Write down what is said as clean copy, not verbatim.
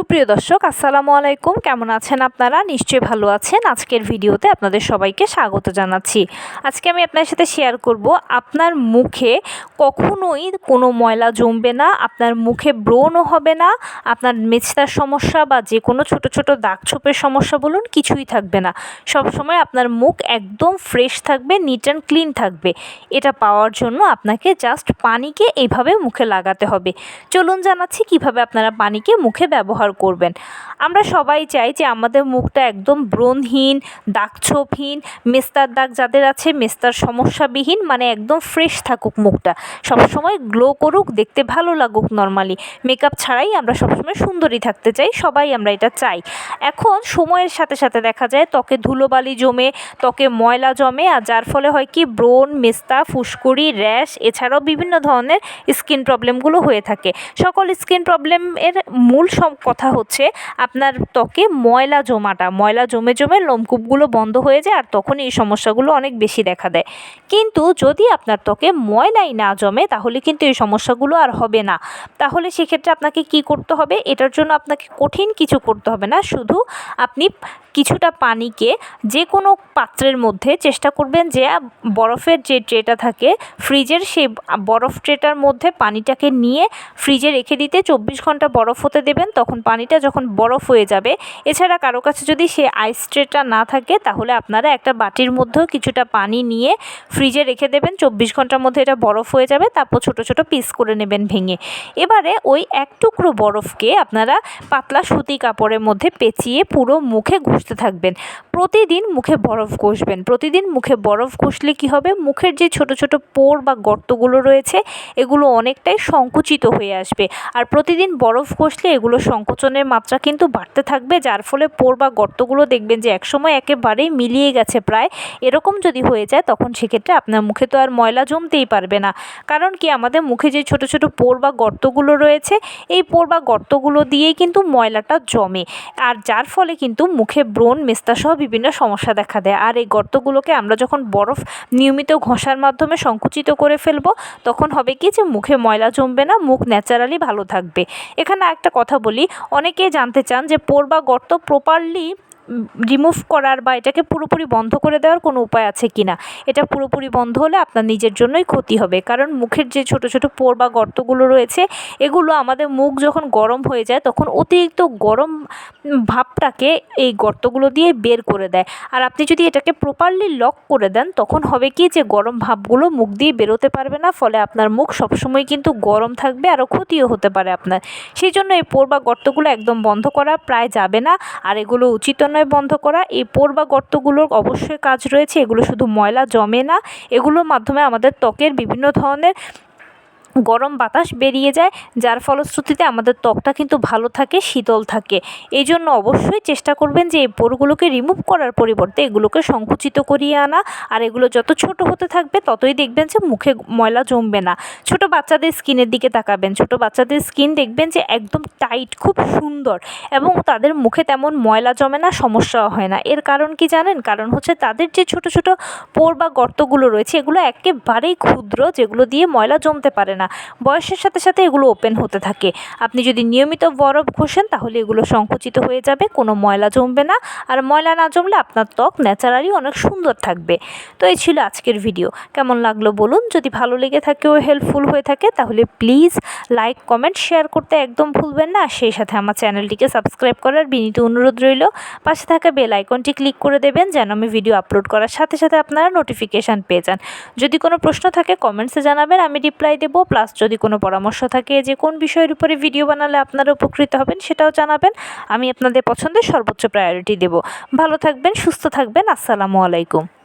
সুপ্রিয় দর্শক আসসালামু আলাইকুম, কেমন আছেন আপনারা? নিশ্চয়ই ভালো আছেন। আজকের ভিডিওতে আপনাদের সবাইকে স্বাগত জানাচ্ছি। আজকে আমি আপনার সাথে শেয়ার করব আপনার মুখে কখনোই কোনো ময়লা জমবে না, আপনার মুখে ব্রণও হবে না, আপনার মেছতার সমস্যা বা যে কোনো ছোট ছোট দাগ ছোপের সমস্যা বলুন কিছুই থাকবে না। সব সময় আপনার মুখ একদম ফ্রেশ থাকবে, নিট অ্যান্ড ক্লিন থাকবে। এটা পাওয়ার জন্য আপনাকে জাস্ট পানিকে এইভাবে মুখে লাগাতে হবে। চলুন জানাচ্ছি কিভাবে আপনারা পানিকে মুখে ব্যবহার করবেন। আমরা সবাই চাই যে আমাদের মুখটা একদম ব্রণহীন, দাগছোপহীন, মেস্তার দাগ যাদের আছে মেস্তার সমস্যাবিহীন, মানে একদম ফ্রেশ থাকুক মুখটা, সবসময় গ্লো করুক, দেখতে ভালো লাগুক। নর্মালি মেকআপ ছাড়াই আমরা সবসময় সুন্দরী থাকতে চাই, সবাই আমরা এটা চাই। এখন সময়ের সাথে সাথে দেখা যায় ত্বকে ধুলোবালি জমে, ত্বকে ময়লা জমে, আর যার ফলে হয় কি ব্রণ, মেস্তা, ফুসকুড়ি, র্যাশ, এছাড়াও বিভিন্ন ধরনের স্কিন প্রবলেমগুলো হয়ে থাকে। সকল স্কিন প্রবলেমের মূল কথা হচ্ছে আপনার ত্বকে ময়লা জমাটা, ময়লা জমে জমে লোমকূপগুলো বন্ধ হয়ে যায়, আর তখন এই সমস্যাগুলো অনেক বেশি দেখা দেয়। কিন্তু যদি আপনার ত্বকে ময়লাই না জমে তাহলে কিন্তু এই সমস্যাগুলো আর হবে না। তাহলে সেক্ষেত্রে আপনাকে কি করতে হবে? এটার জন্য আপনাকে কঠিন কিছু করতে হবে না, শুধু আপনি কিছুটা পানিকে যে কোনো পাত্রের মধ্যে চেষ্টা করবেন যে বরফের যে ট্রেটা থাকে ফ্রিজের, সেই বরফ ট্রেটার মধ্যে পানিটাকে নিয়ে ফ্রিজে রেখে দিতে 24 ঘন্টা বরফ হতে দেবেন। তখন পানিটা যখন বরফ হয়ে যাবে, এছাড়া কারো কাছে যদি সে আইস ট্রেটা না থাকে তাহলে আপনারা একটা বাটির মধ্যেও কিছুটা পানি নিয়ে ফ্রিজে রেখে দেবেন। 24 ঘন্টার মধ্যে এটা বরফ হয়ে যাবে, তারপর ছোট ছোট পিস করে নেবেন ভেঙে। এবারে ওই এক টুকরো বরফকে আপনারা পাতলা সুতি কাপড়ের মধ্যে পেঁচিয়ে পুরো মুখে ঘষতে থাকবেন। প্রতিদিন মুখে বরফ ঘষবেন। প্রতিদিন মুখে বরফ ঘষলে কি হবে? মুখের যে ছোট ছোট পোর বা গর্তগুলো রয়েছে এগুলো অনেকটাই সংকুচিত হয়ে আসবে। আর প্রতিদিন বরফ ঘষলে এগুলো সংকোচনের মাত্রা কিন্তু বাড়তে থাকবে, যার ফলে পোর বা গর্তগুলো দেখবেন যে একসময় একেবারেই মিলিয়ে গেছে প্রায়। এরকম যদি হয়ে যায় তখন সেক্ষেত্রে আপনার মুখে তো আর ময়লা জমতেই পারবে না। কারণ কি, আমাদের মুখে যে ছোট ছোট পোর বা গর্তগুলো রয়েছে এই পোর বা গর্তগুলো দিয়েই কিন্তু ময়লাটা জমে, আর যার ফলে কিন্তু মুখে ব্রণ, মেস্তা সহ বিভিন্ন সমস্যা দেখা দেয়। আর এই গর্তগুলোকে আমরা যখন বরফ নিয়মিত ঘষার মাধ্যমে সংকুচিত করে ফেলবো তখন হবে কি যে মুখে ময়লা জমবে না, মুখ ন্যাচারালি ভালো থাকবে। এখানে একটা কথা বলি, অনেকেই জানতে চান যে পোর বা গর্ত প্রপারলি রিমুভ করার বা এটাকে পুরোপুরি বন্ধ করে দেওয়ার কোনো উপায় আছে কি না। এটা পুরোপুরি বন্ধ হলে আপনার নিজের জন্যই ক্ষতি হবে, কারণ মুখের যে ছোট ছোট পোর বা গর্তগুলো রয়েছে এগুলো আমাদের মুখ যখন গরম হয়ে যায় তখন অতিরিক্ত গরম ভাবটাকে এই গর্তগুলো দিয়ে বের করে দেয়। আর আপনি যদি এটাকে প্রপারলি লক করে দেন তখন হবে কি যে গরম ভাবগুলো মুখ দিয়ে বেরোতে পারবে না, ফলে আপনার মুখ সবসময় কিন্তু গরম থাকবে, আরও ক্ষতিও হতে পারে আপনার। সেই জন্য এই পোর বা গর্তগুলো একদম বন্ধ করা প্রায় যাবে না, আর এগুলো উচিত নয় বন্ধ করা। এই পোর বা গর্তগুলোর অবশ্যই কাজ রয়েছে, এগুলো শুধু ময়লা জমে না, এগুলোর মাধ্যমে আমাদের ত্বকের বিভিন্ন ধরনের গরম বাতাস বেরিয়ে যায়, যার ফলশ্রুতিতে আমাদের ত্বকটা কিন্তু ভালো থাকে, শীতল থাকে। এই জন্য অবশ্যই চেষ্টা করবেন যে এই পোরগুলোকে রিমুভ করার পরিবর্তে এগুলোকে সংকুচিত করিয়ে আনা, আর এগুলো যত ছোট হতে থাকবে ততই দেখবেন যে মুখে ময়লা জমবে না। ছোট বাচ্চাদের স্কিনের দিকে তাকাবেন, ছোট বাচ্চাদের স্কিন দেখবেন যে একদম টাইট, খুব সুন্দর, এবং তাদের মুখে তেমন ময়লা জমে না, সমস্যাও হয় না। এর কারণ কি জানেন? কারণ হচ্ছে তাদের যে ছোট ছোট পোর বা গর্তগুলো রয়েছে এগুলো একেবারেই ক্ষুদ্র, যেগুলো দিয়ে ময়লা জমতে পারে না। বয়সের সাথে সাথে এগুলো ওপেন হতে থাকে। আপনি যদি নিয়মিত বরফ ঘষেন তাহলে এগুলো সংকুচিত হয়ে যাবে, কোনো ময়লা জমবে না, আর ময়লা না জমলে আপনার ত্বক ন্যাচারালি অনেক সুন্দর থাকবে। তো এই ছিল আজকের ভিডিও। কেমন লাগলো বলুন। যদি ভালো লেগে থাকে ও হেল্পফুল হয়ে থাকে তাহলে প্লিজ লাইক, কমেন্ট, শেয়ার করতে একদম ভুলবেন না। আর সেই সাথে আমার চ্যানেলটিকে সাবস্ক্রাইব করার বিনীত অনুরোধ রইল। পাশে থাকা বেল আইকনটি ক্লিক করে দেবেন যেন আমি ভিডিও আপলোড করার সাথে সাথে আপনারা নোটিফিকেশান পেয়ে যান। যদি কোনো প্রশ্ন থাকে কমেন্টসে জানাবেন, আমি রিপ্লাই দেবো। প্লাস যদি কোনো পরামর্শ থাকে যে কোন বিষয়ের উপরে ভিডিও বানালে আপনারা উপকৃত হবেন সেটাও জানাবেন, আমি আপনাদের পছন্দের সর্বোচ্চ প্রায়োরিটি দেব। ভালো থাকবেন, সুস্থ থাকবেন। আসসালামু আলাইকুম।